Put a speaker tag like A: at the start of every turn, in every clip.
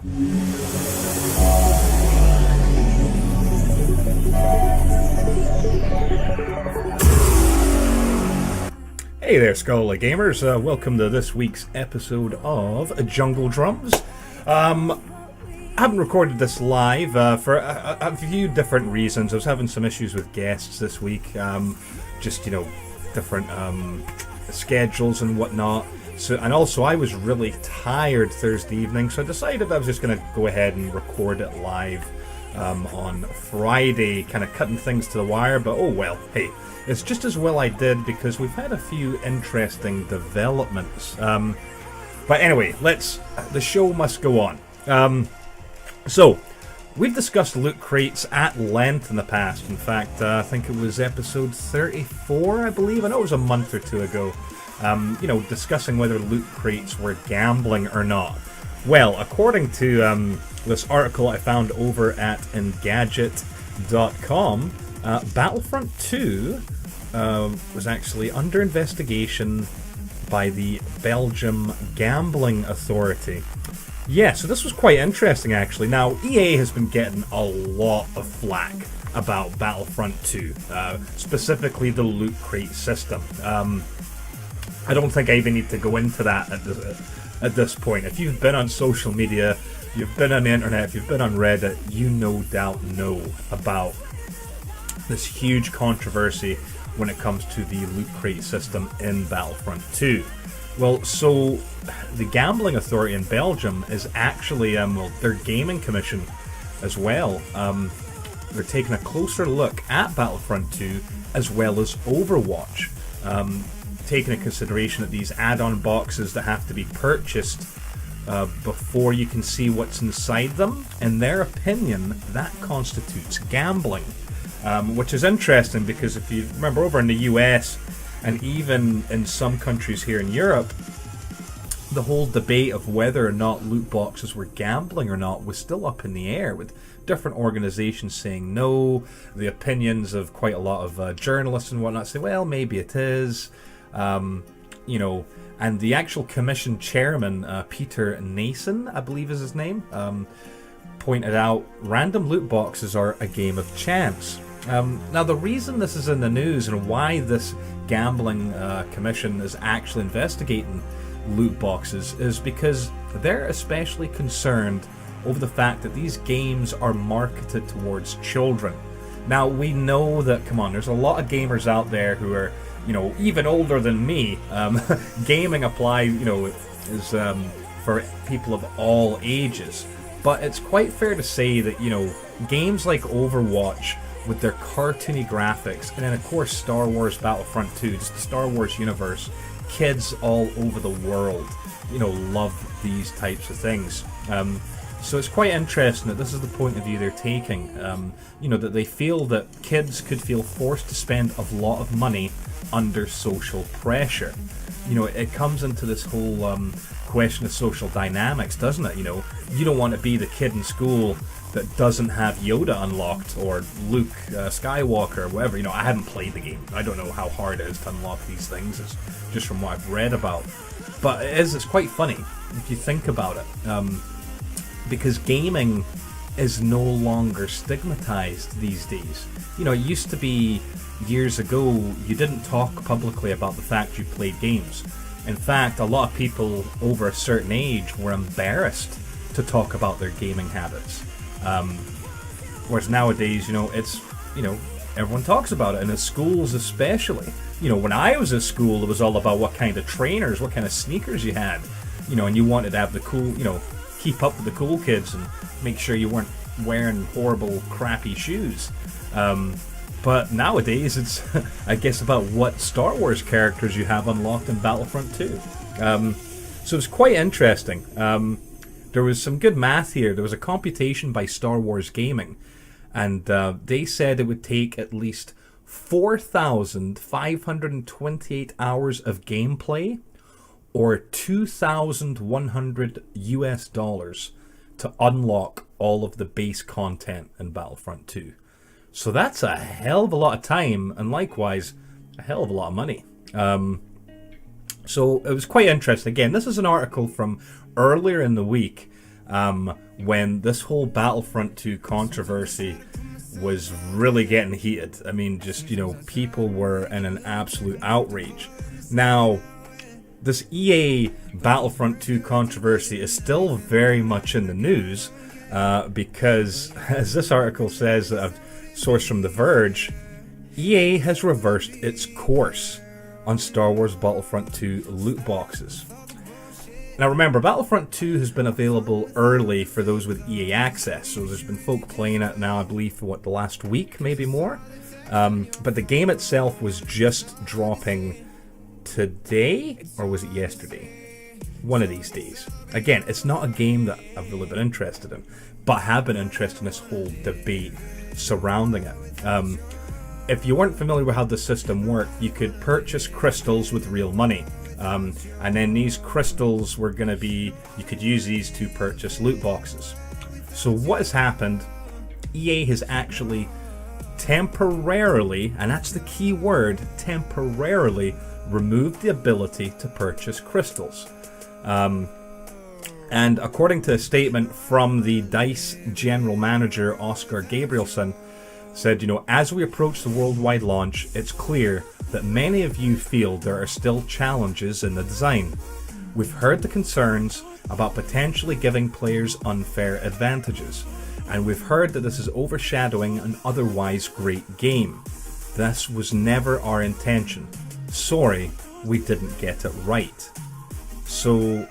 A: Hey there, Skull Gamers. Welcome to this week's episode of Jungle Drums. I haven't recorded this live for a few different reasons. I was having some issues with guests this week. Different schedules and whatnot. And also, I was really tired Thursday evening, so I decided I was just going to go ahead and record it live on Friday, kind of cutting things to the wire. But oh well, hey. It's just as well I did because we've had a few interesting developments. But anyway, the show must go on. So, we've discussed loot crates at length in the past. In fact, I think it was episode 34, I believe. I know it was a month or two ago. Discussing whether loot crates were gambling or not. Well, according to this article I found over at Engadget.com, Battlefront 2 was actually under investigation by the Belgium Gambling Authority. Yeah, so this was quite interesting actually. Now, EA has been getting a lot of flack about Battlefront 2, specifically the loot crate system. I don't think I even need to go into that at this point. If you've been on social media, you've been on the internet, if you've been on Reddit, you no doubt know about this huge controversy when it comes to the loot crate system in Battlefront 2. Well, so the Gambling Authority in Belgium is actually, their gaming commission as well. They're taking a closer look at Battlefront 2 as well as Overwatch, taking into consideration that these add-on boxes that have to be purchased before you can see what's inside them. In their opinion, that constitutes gambling. Which is interesting because if you remember over in the US and even in some countries here in Europe, the whole debate of whether or not loot boxes were gambling or not was still up in the air, with different organizations saying no, the opinions of quite a lot of journalists and whatnot say, well, maybe it is, and the actual commission chairman, Peter Nason, I believe is his name, pointed out random loot boxes are a game of chance. Now, the reason this is in the news and why this gambling commission is actually investigating loot boxes is because they're especially concerned over the fact that these games are marketed towards children. Now, we know that, come on, there's a lot of gamers out there who are, even older than me. Gaming is for people of all ages. But it's quite fair to say that, games like Overwatch, with their cartoony graphics, and then of course Star Wars Battlefront 2, just the Star Wars universe, kids all over the world, love these types of things. So it's quite interesting that this is the point of view they're taking, that they feel that kids could feel forced to spend a lot of money under social pressure. It comes into this whole question of social dynamics, doesn't it? You don't want to be the kid in school that doesn't have Yoda unlocked, or Luke Skywalker, or whatever. I haven't played the game. I don't know how hard it is to unlock these things. It's just from what I've read about. But it's quite funny if you think about it. Because gaming is no longer stigmatized these days. It used to be years ago, you didn't talk publicly about the fact you played games. In fact, a lot of people over a certain age were embarrassed to talk about their gaming habits. Whereas nowadays, it's, everyone talks about it, and in schools especially. When I was at school, it was all about what kind of trainers, what kind of sneakers you had, and you wanted to have the cool, keep up with the cool kids and make sure you weren't wearing horrible, crappy shoes. But nowadays, it's, I guess, about what Star Wars characters you have unlocked in Battlefront 2. So it's quite interesting. There was some good math here. There was a computation by Star Wars Gaming, and they said it would take at least 4,528 hours of gameplay, or $2,100 to unlock all of the base content in Battlefront 2. So that's a hell of a lot of time, and likewise, a hell of a lot of money. So it was quite interesting. Again, this is an article from earlier in the week. when this whole Battlefront 2 controversy was really getting heated. I mean, just, people were in an absolute outrage. Now, this EA Battlefront 2 controversy is still very much in the news because, as this article says, that I've sourced from The Verge, EA has reversed its course on Star Wars Battlefront 2 loot boxes. Now remember, Battlefront 2 has been available early for those with EA Access, so there's been folk playing it now, I believe, for the last week, maybe more. But the game itself was just dropping today, or was it yesterday? One of these days. Again, it's not a game that I've really been interested in, but have been interested in this whole debate surrounding it. If you weren't familiar with how the system worked, you could purchase crystals with real money. And then these crystals were going to be, you could use these to purchase loot boxes. So what has happened, EA has actually temporarily, and that's the key word, temporarily removed the ability to purchase crystals. And according to a statement from the DICE general manager, Oscar Gabrielson, said, as we approach the worldwide launch, it's clear that many of you feel there are still challenges in the design. We've heard the concerns about potentially giving players unfair advantages, and we've heard that this is overshadowing an otherwise great game. This was never our intention. Sorry, we didn't get it right. So,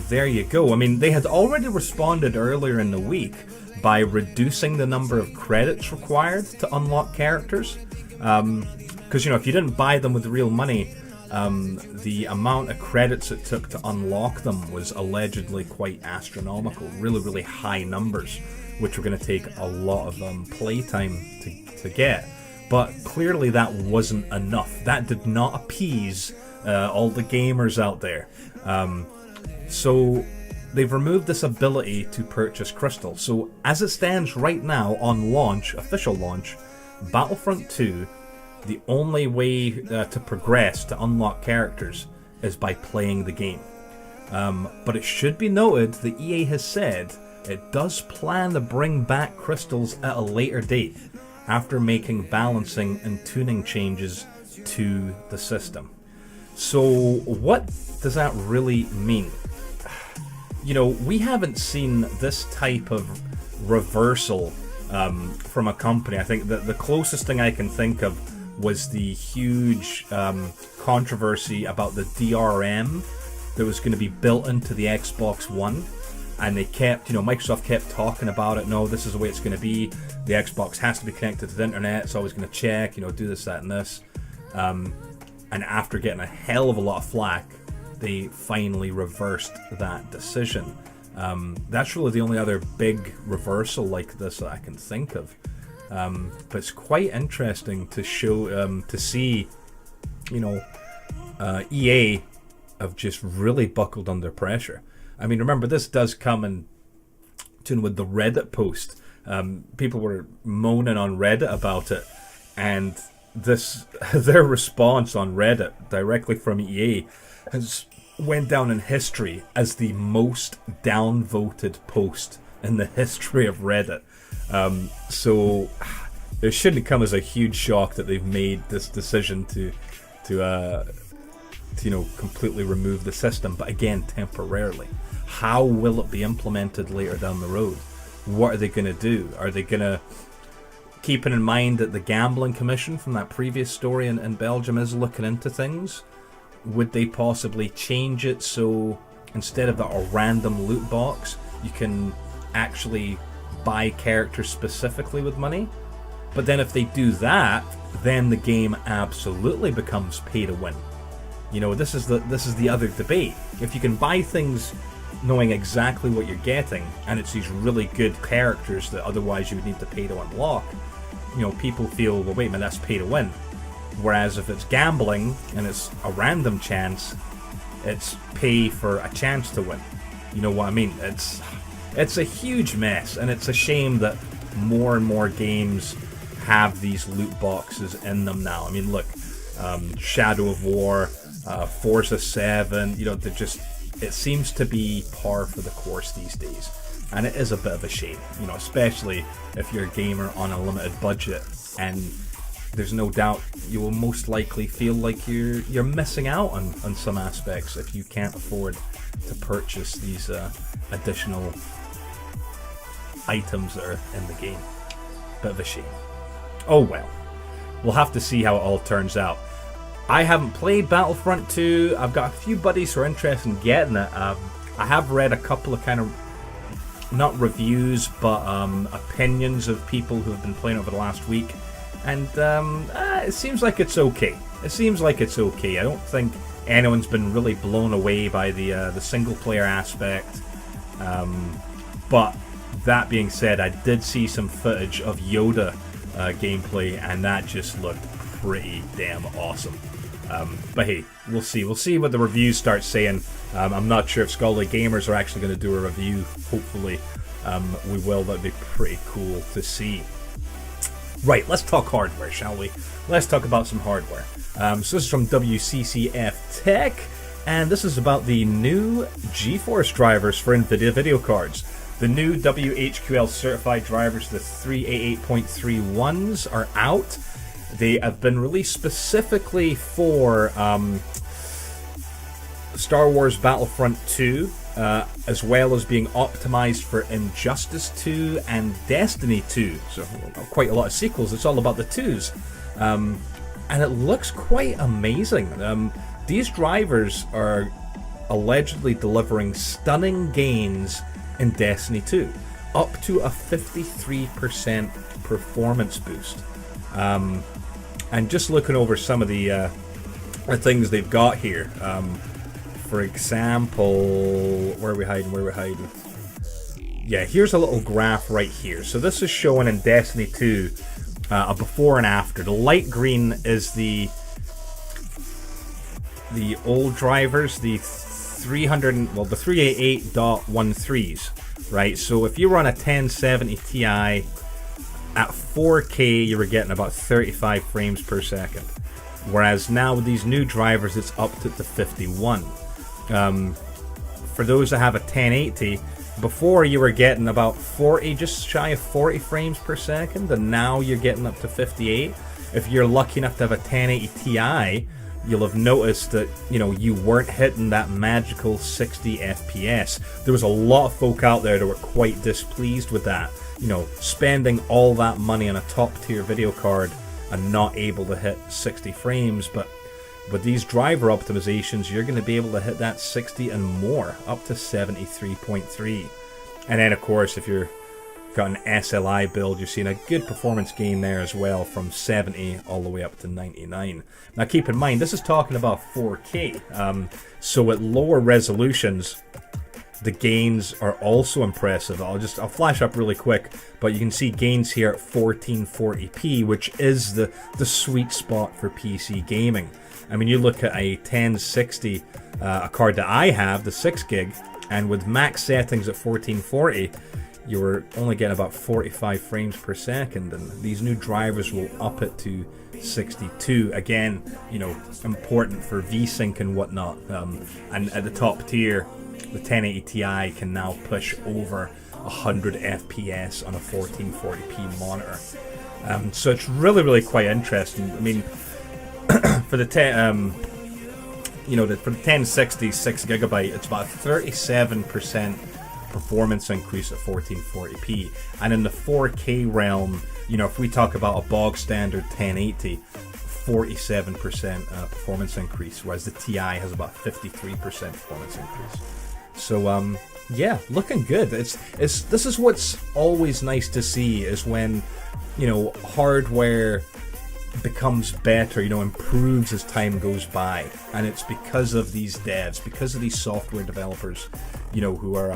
A: there you go. I mean, they had already responded earlier in the week by reducing the number of credits required to unlock characters. Because, if you didn't buy them with real money, the amount of credits it took to unlock them was allegedly quite astronomical. Really, really high numbers, which were going to take a lot of playtime to get. But clearly that wasn't enough. That did not appease all the gamers out there. So they've removed this ability to purchase crystals. So as it stands right now on launch, official launch, Battlefront 2, the only way to progress, to unlock characters, is by playing the game. But it should be noted that EA has said it does plan to bring back crystals at a later date, after making balancing and tuning changes to the system. So what does that really mean? We haven't seen this type of reversal from a company. I think that the closest thing I can think of was the huge controversy about the DRM that was going to be built into the Xbox One. And they kept, Microsoft kept talking about it. No, this is the way it's going to be. The Xbox has to be connected to the internet. It's always going to check, do this, that, and this. And after getting a hell of a lot of flack, they finally reversed that decision. That's really the only other big reversal like this that I can think of. But it's quite interesting to show, to see, EA have just really buckled under pressure. I mean, remember, this does come in tune with the Reddit post. People were moaning on Reddit about it, and their response on Reddit directly from EA has went down in history as the most downvoted post in the history of Reddit. So it shouldn't come as a huge shock that they've made this decision to completely remove the system, but again, temporarily. How will it be implemented later down the road? What are they going to do? Are they going to, keeping in mind that the Gambling Commission from that previous story in Belgium is looking into things, would they possibly change it so instead of a random loot box, you can actually buy characters specifically with money? But then if they do that, then the game absolutely becomes pay to win. This is the other debate. If you can buy things knowing exactly what you're getting, and it's these really good characters that otherwise you would need to pay to unlock, people feel, well, wait a minute, that's pay to win. Whereas if it's gambling and it's a random chance, it's pay for a chance to win. You know what I mean? It's a huge mess, and it's a shame that more and more games have these loot boxes in them now. I mean, look, Shadow of War, Forza 7, it seems to be par for the course these days. and it is a bit of a shame, you know, especially if you're a gamer on a limited budget, and there's no doubt you will most likely feel like you're missing out on some aspects if you can't afford to purchase these additional items that are in the game. Bit of a shame. Oh well, we'll have to see how it all turns out. I haven't played Battlefront 2. I've got a few buddies who are interested in getting it. I have read a couple of kind of, not reviews, but opinions of people who have been playing over the last week. And it seems like it's okay. It seems like it's okay. I don't think anyone's been really blown away by the single-player aspect. But that being said, I did see some footage of Yoda gameplay, and that just looked pretty damn awesome. But hey, we'll see. We'll see what the reviews start saying. I'm not sure if Scholarly Gamers are actually going to do a review. Hopefully, we will. That'd be pretty cool to see. Right, let's talk hardware, shall we? Let's talk about some hardware. So this is from WCCF Tech, and this is about the new GeForce drivers for NVIDIA video cards. The new WHQL certified drivers, the 388.31s, are out. They have been released specifically for Star Wars Battlefront 2, as well as being optimized for Injustice 2 and Destiny 2. So quite a lot of sequels. It's all about the 2s. And it looks quite amazing. These drivers are allegedly delivering stunning gains in Destiny 2, up to a 53% performance boost. And just looking over some of the things they've got here. For example, where are we hiding? Yeah, here's a little graph right here. So this is showing in Destiny 2 a before and after. The light green is the old drivers, the 388.13s, right? So if you run a 1070 Ti at 4K, you were getting about 35 frames per second. Whereas now with these new drivers, it's up to 51. For those that have a 1080, before you were getting about 40, just shy of 40 frames per second, and now you're getting up to 58. If you're lucky enough to have a 1080 Ti, you'll have noticed that, you know, you weren't hitting that magical 60 FPS. There was a lot of folk out there that were quite displeased with that. You know, spending all that money on a top tier video card and not able to hit 60 frames, but with these driver optimizations, you're going to be able to hit that 60 and more, up to 73.3. And then, of course, if you're got an SLI build, you're seeing a good performance gain there as well, from 70 all the way up to 99. Now, keep in mind, this is talking about 4K. So at lower resolutions, the gains are also impressive. I'll flash up really quick, but you can see gains here at 1440p, which is the sweet spot for PC gaming. I mean, you look at a 1060, a card that I have, the 6 gig, and with max settings at 1440, you were only getting about 45 frames per second, and these new drivers will up it to 62. Again, you know, important for VSync and whatnot. And at the top tier, the 1080 Ti can now push over 100 FPS on a 1440p monitor. So it's really quite interesting. I mean, for the for the 1060 6GB, it's about a 37% performance increase at 1440p, and in the 4K realm, you know, if we talk about a bog standard 1080, 47% performance increase, whereas the Ti has about 53% performance increase. So yeah, looking good. This is what's always nice to see, is when, you know, hardware becomes better, you know, improves as time goes by, and it's because of these devs, because of these software developers, you know, who are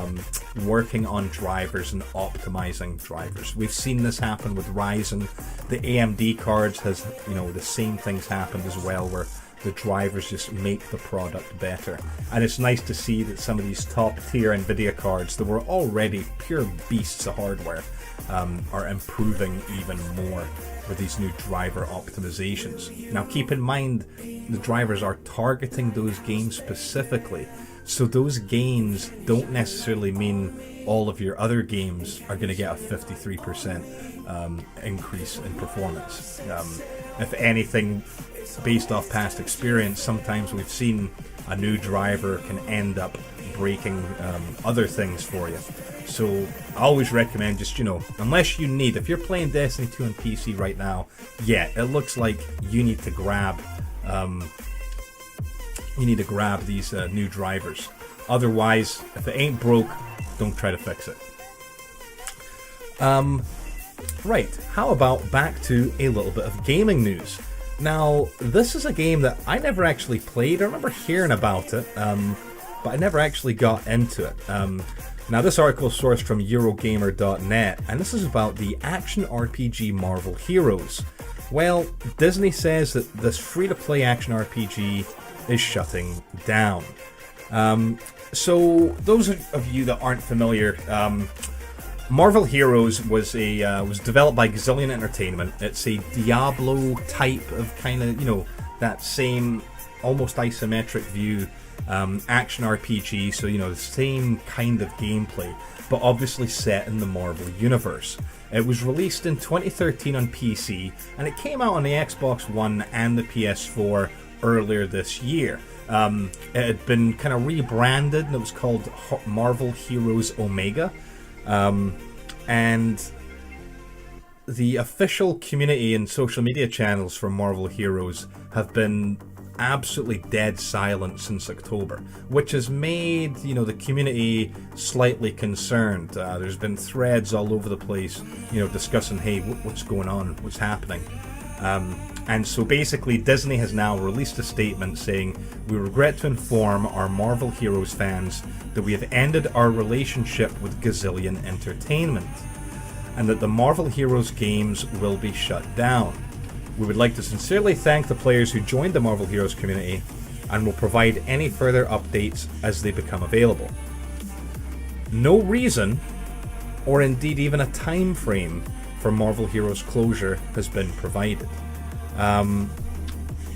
A: working on drivers and optimizing drivers. We've seen this happen with Ryzen. The AMD cards has, you know, the same things happened as well, where the drivers just make the product better. And it's nice to see that some of these top tier Nvidia cards that were already pure beasts of hardware are improving even more with these new driver optimizations. Now keep in mind, the drivers are targeting those games specifically. So those gains don't necessarily mean all of your other games are going to get a 53% increase in performance. If anything, based off past experience, sometimes we've seen a new driver can end up breaking other things for you. So I always recommend just, unless you need, if you're playing Destiny 2 on PC right now, yeah, it looks like you need to grab these new drivers. Otherwise, if it ain't broke, don't try to fix it. Right, how about back to a little bit of gaming news. Now, this is a game that I never actually played. I remember hearing about it, but I never actually got into it. Now, this article is sourced from Eurogamer.net, and this is about the action RPG Marvel Heroes. Well, Disney says that this free-to-play action RPG is shutting down. So, those of you that aren't familiar, Marvel Heroes was developed by Gazillion Entertainment. It's a Diablo type of kind of, that same almost isometric view action RPG, so the same kind of gameplay, but obviously set in the Marvel universe. It was released in 2013 on PC, and it came out on the Xbox One and the PS4 earlier this year. It had been kind of rebranded, and it was called Marvel Heroes Omega. And the official community and social media channels for Marvel Heroes have been absolutely dead silent since October, which has made the community slightly concerned. There's been threads all over the place, discussing, hey, what's going on, what's happening. And so basically Disney has now released a statement saying, we regret to inform our Marvel Heroes fans that we have ended our relationship with Gazillion Entertainment, and that the Marvel Heroes games will be shut down. We would like to sincerely thank the players who joined the Marvel Heroes community, and will provide any further updates as they become available. No reason, or indeed even a time frame, for Marvel Heroes closure has been provided.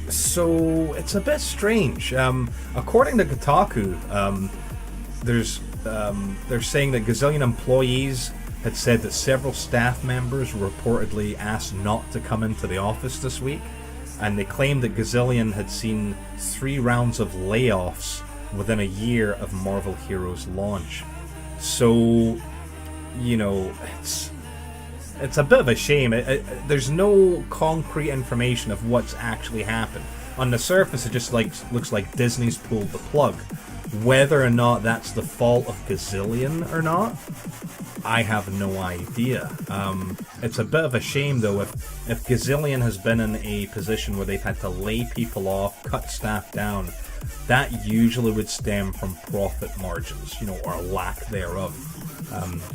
A: So it's a bit strange. According to Kotaku, they're saying that Gazillion employees had said that several staff members were reportedly asked not to come into the office this week, and they claimed that Gazillion had seen 3 rounds of layoffs within a year of Marvel Heroes launch. So, it's a bit of a shame. There's no concrete information of what's actually happened. On the surface, it just looks like Disney's pulled the plug. Whether or not that's the fault of Gazillion or not, I have no idea. It's a bit of a shame, though, if Gazillion has been in a position where they've had to lay people off, cut staff down, that usually would stem from profit margins, or lack thereof.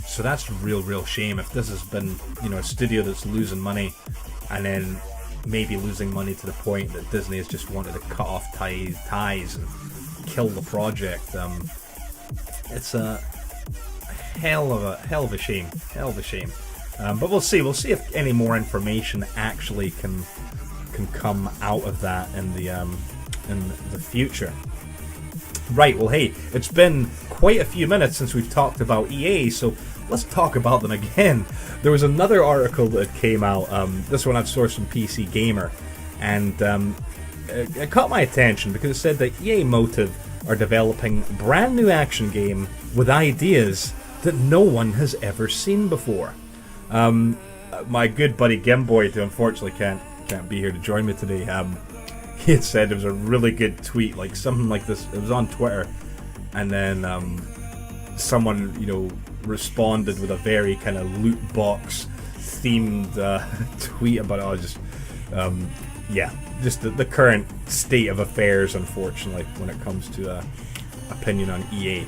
A: So that's a real shame if this has been, a studio that's losing money, and then maybe losing money to the point that Disney has just wanted to cut off ties and kill the project. It's a hell of a shame. But we'll see if any more information actually can come out of that in the future. Right, well, hey, it's been quite a few minutes since we've talked about EA, so let's talk about them again. There was another article that came out, this one I've sourced from PC Gamer, and it caught my attention because it said that EA Motive are developing a brand new action game with ideas that no one has ever seen before. My good buddy Gimboy, who unfortunately can't be here to join me today, he had said it was a really good tweet, like something like this. It was on Twitter, and then someone responded with a very kind of loot box themed tweet about it. I was just just the current state of affairs, unfortunately, when it comes to opinion on EA.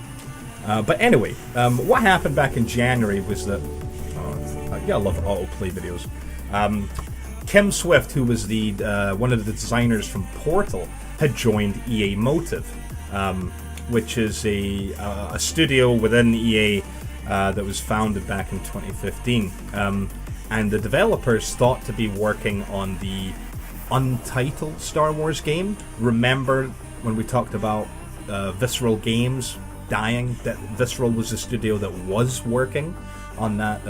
A: But anyway, what happened back in January was that you gotta love autoplay videos. Kim Swift, who was the one of the designers from Portal, had joined EA Motive, which is a studio within EA that was founded back in 2015. And the developers thought to be working on the untitled Star Wars game. Remember when we talked about Visceral Games dying. That Visceral was the studio that was working on that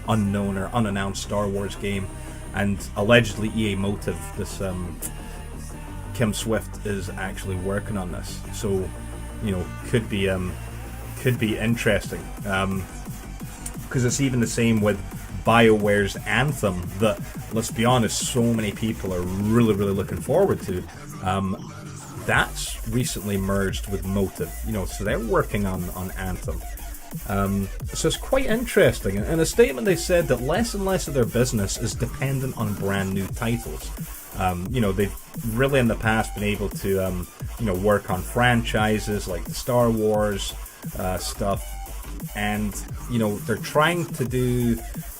A: unknown or unannounced Star Wars game, and allegedly EA Motive, this Kim Swift, is actually working on this. So, could be interesting. Because it's even the same with BioWare's Anthem that, let's be honest, so many people are really, really looking forward to. That's recently merged with Motive, so they're working on Anthem. So it's quite interesting. In a statement, they said that less and less of their business is dependent on brand new titles. They've really in the past been able to, work on franchises like the Star Wars stuff, and they're trying to do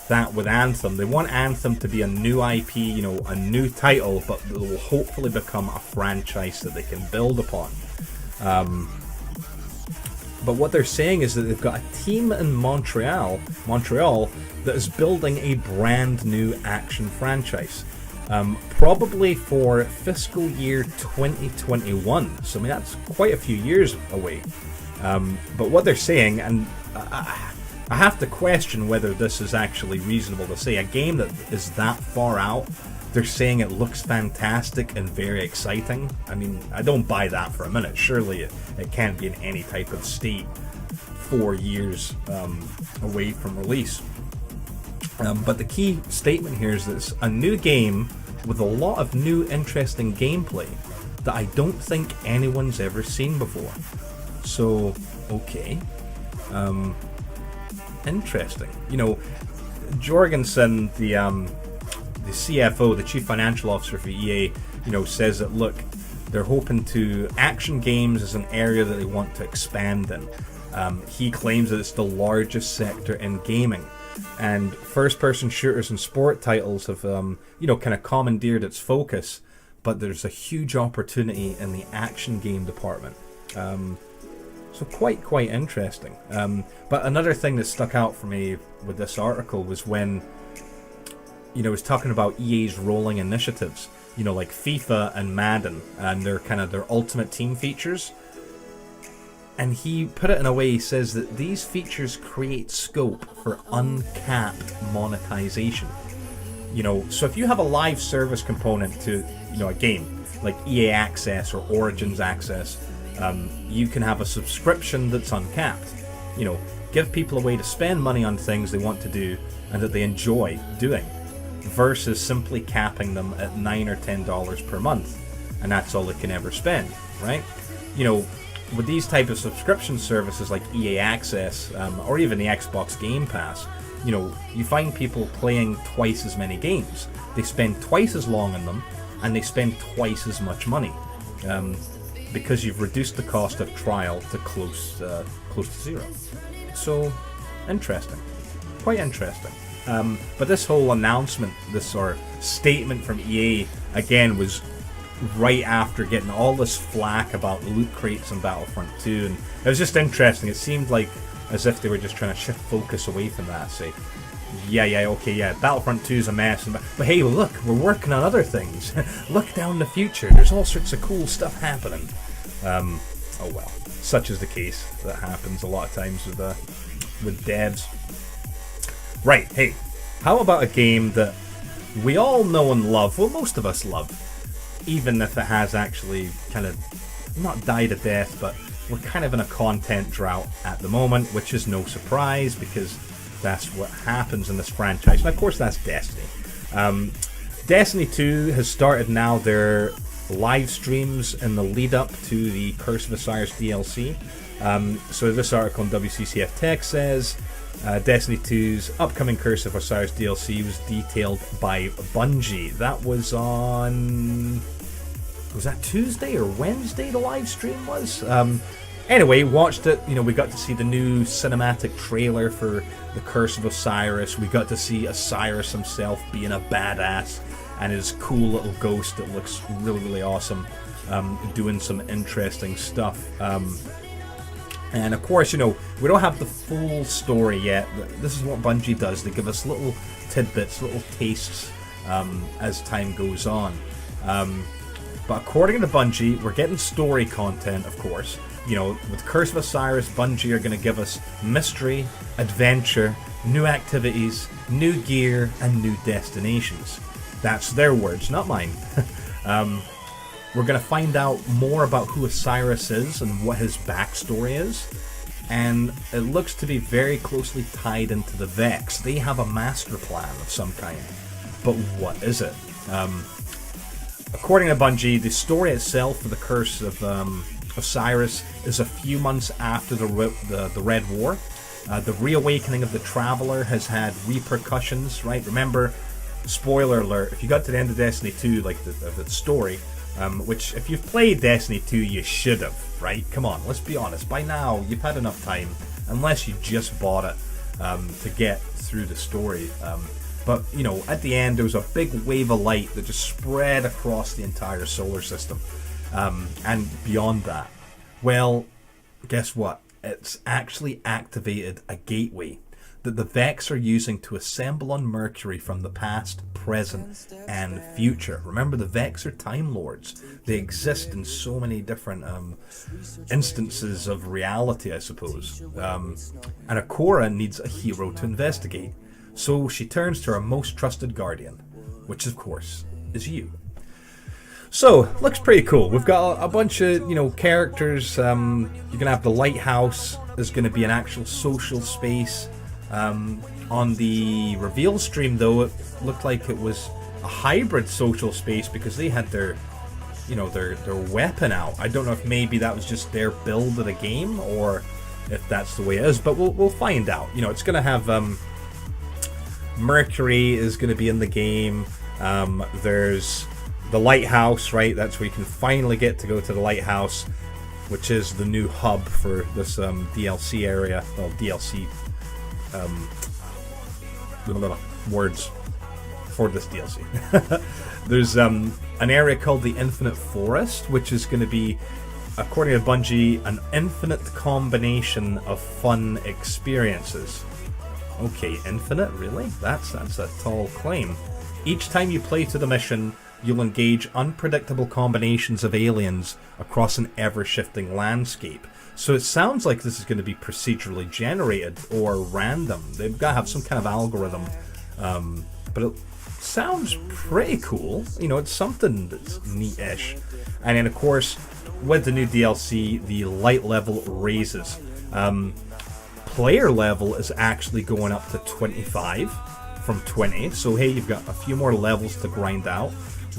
A: that with Anthem. They want Anthem to be a new IP, a new title, but it will hopefully become a franchise that they can build upon. But what they're saying is that they've got a team in Montreal that is building a brand new action franchise. Probably for fiscal year 2021. So, that's quite a few years away. But what they're saying, and I have to question whether this is actually reasonable to say, a game that is that far out, they're saying it looks fantastic and very exciting. I don't buy that for a minute. Surely it can't be in any type of state 4 years away from release. But the key statement here is that it's a new game with a lot of new interesting gameplay that I don't think anyone's ever seen before. So, okay. Interesting. Jorgensen, the CFO, the Chief Financial Officer for EA, says that, look, they're hoping to... Action games is an area that they want to expand in. He claims that it's the largest sector in gaming. And first-person shooters and sport titles have, kind of commandeered its focus, but there's a huge opportunity in the action game department. So quite interesting. But another thing that stuck out for me with this article was when, it was talking about EA's rolling initiatives, like FIFA and Madden, and their ultimate team features. And he put it in a way, he says that these features create scope for uncapped monetization. So if you have a live service component to, a game, like EA Access or Origins Access, you can have a subscription that's uncapped. Give people a way to spend money on things they want to do and that they enjoy doing, versus simply capping them at $9 or $10 per month, and that's all they can ever spend, right? With these type of subscription services like EA Access, or even the Xbox Game Pass, you find people playing twice as many games. They spend twice as long on them, and they spend twice as much money. Because you've reduced the cost of trial to close to zero. So, interesting. Quite interesting. But this whole announcement, this sort of statement from EA, again, was right after getting all this flack about loot crates on Battlefront 2, and it was just interesting. It seemed like as if they were just trying to shift focus away from that, say, Battlefront 2 is a mess, but hey, look, we're working on other things. Look down the future, there's all sorts of cool stuff happening. Oh well, such is the case. That happens a lot of times with devs. Right, hey, how about a game that we all know and love, well, most of us love, even if it has actually kind of not died a death, but we're kind of in a content drought at the moment, which is no surprise because that's what happens in this franchise. And of course, that's Destiny. Destiny 2 has started now their live streams in the lead up to the Curse of Osiris DLC. So this article on WCCF Tech says Destiny 2's upcoming Curse of Osiris DLC was detailed by Bungie. That was on... Was that Tuesday or Wednesday the live stream was? Anyway, watched it. We got to see the new cinematic trailer for the Curse of Osiris. We got to see Osiris himself being a badass and his cool little ghost that looks really, really awesome, doing some interesting stuff. And of course, we don't have the full story yet. This is what Bungie does. They give us little tidbits, little tastes as time goes on. But according to Bungie, we're getting story content, of course. you know, with Curse of Osiris, Bungie are going to give us mystery, adventure, new activities, new gear, and new destinations. That's their words, not mine. We're going to find out more about who Osiris is and what his backstory is. And it looks to be very closely tied into the Vex. They have a master plan of some kind. But what is it? According to Bungie, the story itself for the Curse of Osiris is a few months after the Red War. The reawakening of the Traveler has had repercussions, right? Remember, spoiler alert, if you got to the end of Destiny 2, like the story, which if you've played Destiny 2, you should have, right? Come on, let's be honest. By now, you've had enough time, unless you just bought it, to get through the story. But, you know, at the end, there was a big wave of light that just spread across the entire solar system. And beyond that, well, guess what? It's actually activated a gateway that the Vex are using to assemble on Mercury from the past, present, and future. Remember, the Vex are Time Lords. They exist in so many different instances of reality, I suppose. And Akora needs a hero to investigate. So she turns to her most trusted guardian, which of course is you. So, looks pretty cool. We've got a bunch of, you know, characters. You're going to have the lighthouse. There's going to be an actual social space. On the reveal stream, though, it looked like it was a hybrid social space because they had their, you know, their weapon out. I don't know if maybe that was just their build of the game or if that's the way it is, but we'll find out. You know, it's going to have Mercury is going to be in the game. There's the lighthouse, right? That's where you can finally get to go to the lighthouse, which is the new hub for this DLC area. Well, DLC words for this DLC. There's an area called the Infinite Forest, which is going to be, according to Bungie, an infinite combination of fun experiences. Okay, infinite? Really? That's a tall claim. Each time you play to the mission, you'll engage unpredictable combinations of aliens across an ever-shifting landscape. So it sounds like this is going to be procedurally generated or random. They've got to have some kind of algorithm. But it sounds pretty cool. You know, it's something that's neat-ish. And then, of course, with the new DLC, the light level raises. Player level is actually going up to 25 from 20. So, hey, you've got a few more levels to grind out.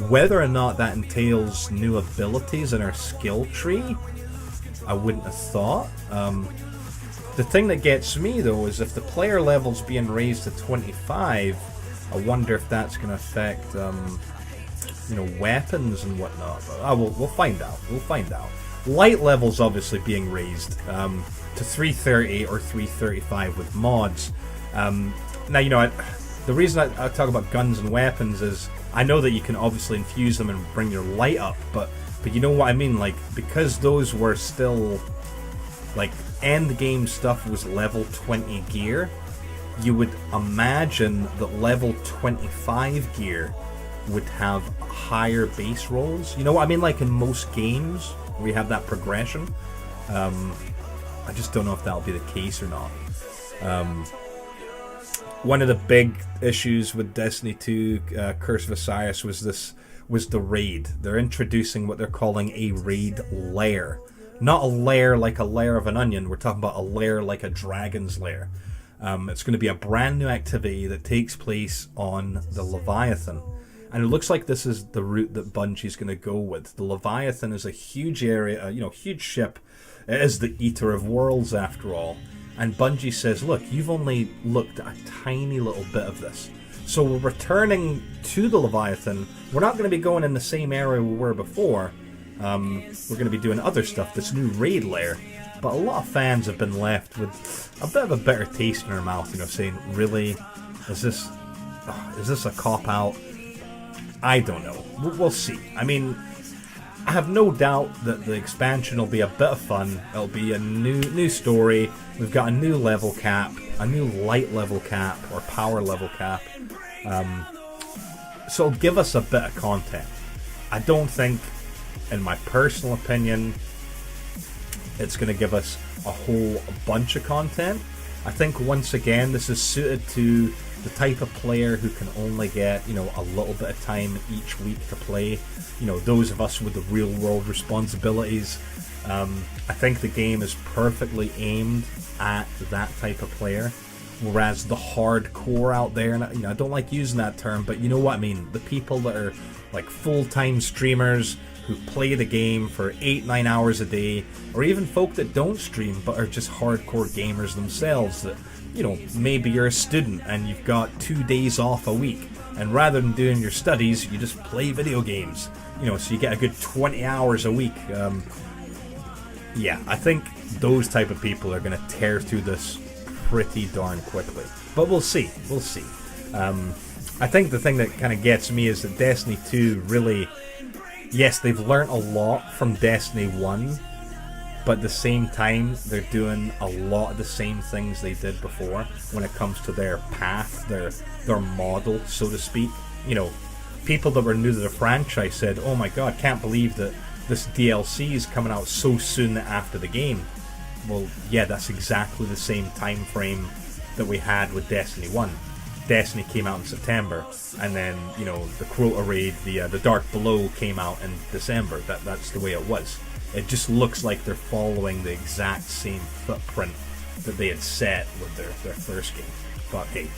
A: Whether or not that entails new abilities in our skill tree, I wouldn't have thought. The thing that gets me, though, is if the player level's being raised to 25, I wonder if that's going to affect, you know, weapons and whatnot. But, we'll find out. We'll find out. Light level's obviously being raised to 330 or 335 with mods. Now, you know, the reason I talk about guns and weapons is I know that you can obviously infuse them and bring your light up, but you know what I mean? Like, because those were still, like, end game stuff was level 20 gear, you would imagine that level 25 gear would have higher base rolls. You know what I mean? Like in most games, we have that progression. I just don't know if that'll be the case or not. One of the big issues with Destiny 2 Curse of Osiris was the raid. They're introducing what they're calling a raid lair. Not a lair like a layer of an onion. We're talking about a lair like a dragon's lair. It's going to be a brand new activity that takes place on the Leviathan. And it looks like this is the route that Bungie's going to go with. The Leviathan is a huge area, huge ship. It is the Eater of Worlds, after all. And Bungie says, look, you've only looked at a tiny little bit of this. So we're returning to the Leviathan. We're not going to be going in the same area we were before. We're going to be doing other stuff, this new raid lair. But a lot of fans have been left with a bit of a bitter taste in their mouth, saying, really? Is this a cop-out? I don't know. We'll see. I mean, I have no doubt that the expansion will be a bit of fun. It'll be a new story. We've got a new level cap, a new light level cap, or power level cap. So it'll give us a bit of content. I don't think, in my personal opinion, it's going to give us a whole bunch of content. I think once again this is suited to the type of player who can only get, you know, a little bit of time each week to play. You know, those of us with the real world responsibilities. I think the game is perfectly aimed at that type of player. Whereas the hardcore out there, and you know, I don't like using that term, but you know what I mean, the people that are like full-time streamers who play the game for 8-9 hours a day, or even folk that don't stream but are just hardcore gamers themselves, that, you know, maybe you're a student and you've got 2 days off a week, and rather than doing your studies you just play video games, you know, so you get a good 20 hours a week. Yeah, I think those type of people are going to tear through this pretty darn quickly, but we'll see. I think the thing that kind of gets me is that Destiny 2 really, yes, they've learnt a lot from Destiny 1, but at the same time they're doing a lot of the same things they did before when it comes to their path, their model, so to speak. You know, people that were new to the franchise said, oh my god, can't believe that this DLC is coming out so soon after the game. Well, yeah, that's exactly the same time frame that we had with Destiny 1. Destiny came out in September, and then, you know, the Crota Raid, the Dark Below came out in December. That's the way it was. It just looks like they're following the exact same footprint that they had set with their first game. But hey,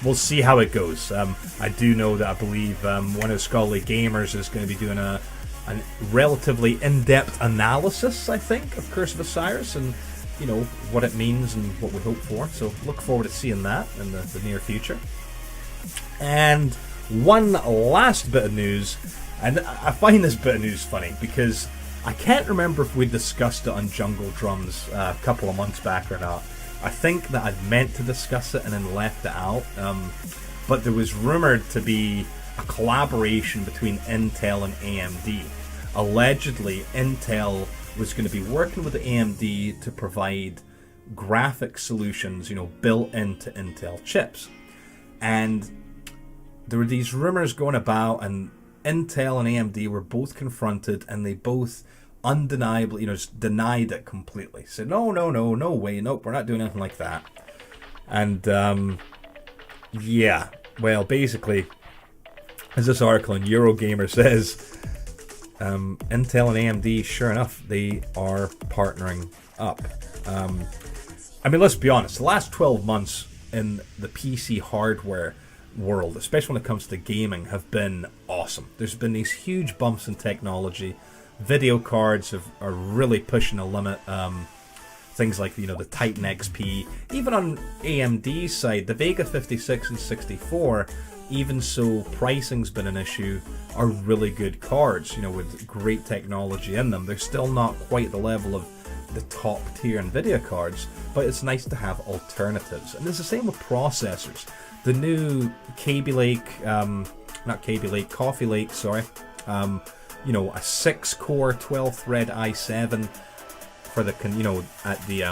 A: we'll see how it goes. I do know that I believe one of Scholarly Gamers is going to be doing a relatively in-depth analysis, I think, of Curse of Osiris, and you know what it means and what we hope for. So look forward to seeing that in the near future. And one last bit of news, and I find this bit of news funny because I can't remember if we discussed it on Jungle Drums a couple of months back or not. I think that I'd meant to discuss it and then left it out, but there was rumored to be a collaboration between Intel and AMD. Allegedly, Intel was going to be working with AMD to provide graphic solutions, you know, built into Intel chips. And there were these rumors going about, and Intel and AMD were both confronted, and they both undeniably, you know, just denied it completely. Said, no way, nope, we're not doing anything like that. And, yeah, well, basically, as this article in Eurogamer says, Intel and AMD, sure enough, they are partnering up. I mean, let's be honest, the last 12 months in the PC hardware world, especially when it comes to gaming, have been awesome. There's been these huge bumps in technology. Video cards are really pushing the limit. Things like, you know, the Titan XP. Even on AMD's side, the Vega 56 and 64, even so pricing's been an issue, are really good cards, you know, with great technology in them. They're still not quite the level of the top tier Nvidia cards, but it's nice to have alternatives. And it's the same with processors. The new Coffee Lake, you know, a 6-core 12-thread i7 for the, you know, at the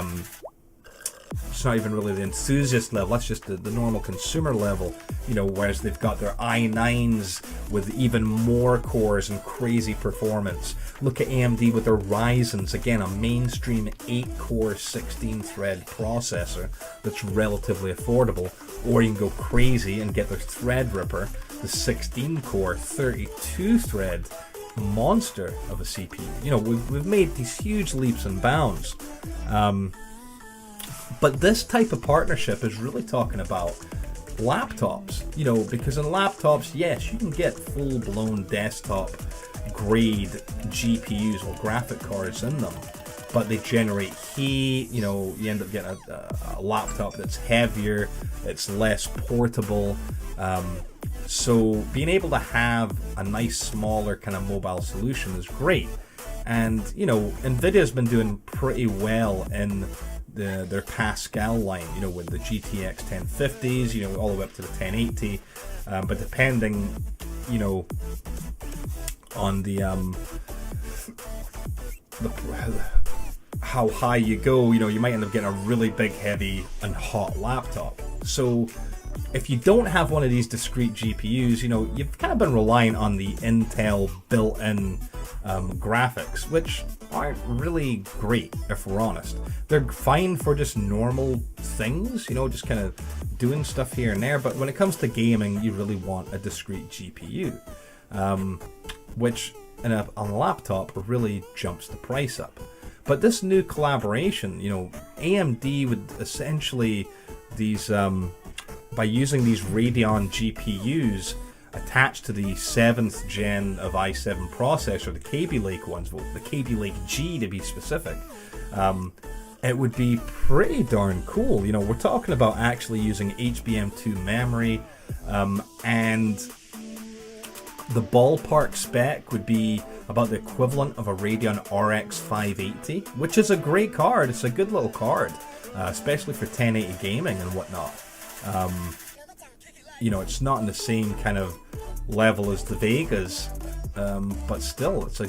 A: it's not even really the enthusiast level, that's just the normal consumer level, you know, whereas they've got their i9s with even more cores and crazy performance. Look at AMD with their Ryzens, again, a mainstream 8-core 16-thread processor that's relatively affordable, or you can go crazy and get their Threadripper, the 16-core 32-thread monster of a CPU. You know, we've made these huge leaps and bounds. But this type of partnership is really talking about laptops, you know, because in laptops, yes, you can get full-blown desktop grade GPUs or graphic cards in them, but they generate heat, you know, you end up getting a laptop that's heavier, it's less portable, so being able to have a nice smaller kind of mobile solution is great. And, you know, Nvidia's been doing pretty well in their Pascal line, you know, with the GTX 1050s, you know, all the way up to the 1080, but depending, you know, on the how high you go, you know, you might end up getting a really big, heavy, and hot laptop. So if you don't have one of these discrete GPUs, you know, you've kind of been relying on the Intel built-in graphics, which aren't really great, if we're honest. They're fine for just normal things, you know, just kind of doing stuff here and there, but when it comes to gaming, you really want a discrete GPU, which on a laptop really jumps the price up. But this new collaboration, you know, AMD would essentially by using these Radeon GPUs attached to the 7th gen of i7 processor, the Kaby Lake ones, well, the Kaby Lake G to be specific, it would be pretty darn cool. You know, we're talking about actually using HBM2 memory, and the ballpark spec would be about the equivalent of a Radeon RX 580, which is a great card. It's a good little card, especially for 1080 gaming and whatnot. You know, it's not in the same kind of level as the Vegas, but still, it's a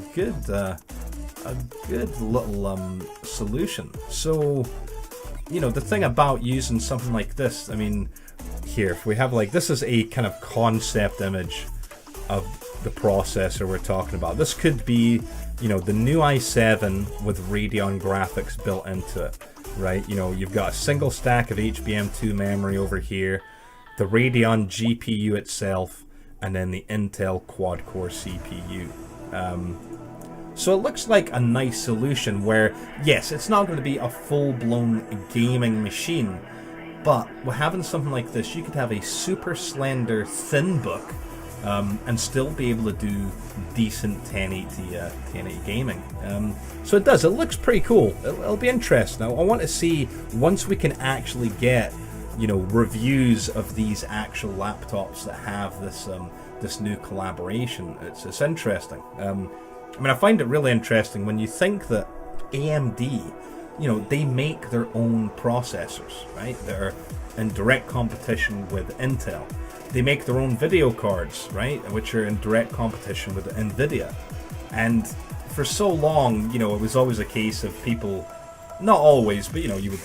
A: good little solution. So, you know, the thing about using something like this, I mean, here, if we have like, this is a kind of concept image of the processor we're talking about. This could be, you know, the new i7 with Radeon graphics built into it, right? You know, you've got a single stack of HBM2 memory over here, the Radeon GPU itself, and then the Intel quad-core CPU. So it looks like a nice solution where, yes, it's not going to be a full-blown gaming machine, but with having something like this, you could have a super slender, thin book, and still be able to do decent 1080 gaming. So it does. It looks pretty cool. It'll be interesting. Now, I want to see, once we can actually get, you know, reviews of these actual laptops that have this this new collaboration. It's interesting. I mean, I find it really interesting when you think that AMD, you know, they make their own processors, right? They're in direct competition with Intel. They make their own video cards, right, which are in direct competition with NVIDIA. And for so long, you know, it was always a case of people, not always, but, you know, you would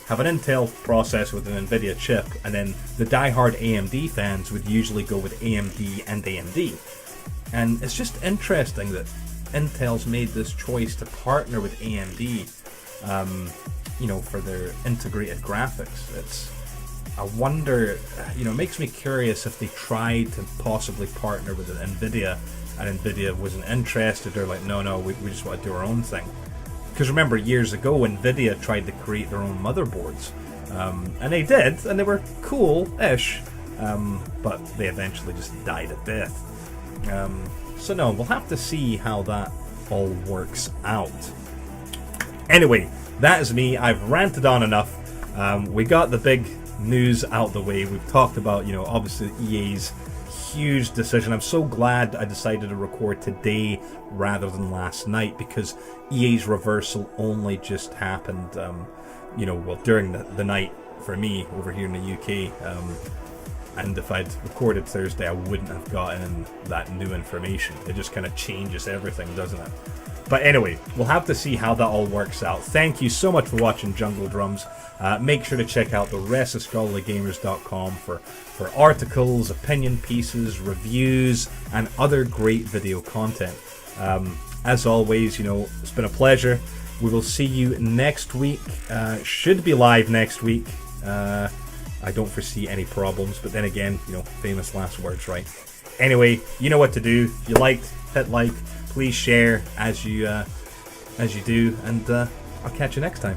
A: have an Intel processor with an NVIDIA chip, and then the diehard AMD fans would usually go with AMD and AMD. And it's just interesting that Intel's made this choice to partner with AMD, you know, for their integrated graphics. I wonder, you know, it makes me curious if they tried to possibly partner with NVIDIA and NVIDIA wasn't interested. They're like, no, we just want to do our own thing. Because remember, years ago, NVIDIA tried to create their own motherboards. And they did, and they were cool-ish, but they eventually just died a death. So no, we'll have to see how that all works out. Anyway, that is me. I've ranted on enough. We got the big news out the way. We've talked about, you know, obviously EA's huge decision. I'm so glad I decided to record today rather than last night, because EA's reversal only just happened, you know, well, during the night for me over here in the UK. And if I'd recorded Thursday, I wouldn't have gotten that new information. It just kind of changes everything, doesn't it? But anyway, we'll have to see how that all works out. Thank you so much for watching Jungle Drums. Make sure to check out the rest of scholarlygamers.com for articles, opinion pieces, reviews, and other great video content. As always, you know, it's been a pleasure. We will see you next week. Should be live next week. I don't foresee any problems, but then again, you know, famous last words, right? Anyway, you know what to do. If you liked, hit like. Please share as you do, and I'll catch you next time.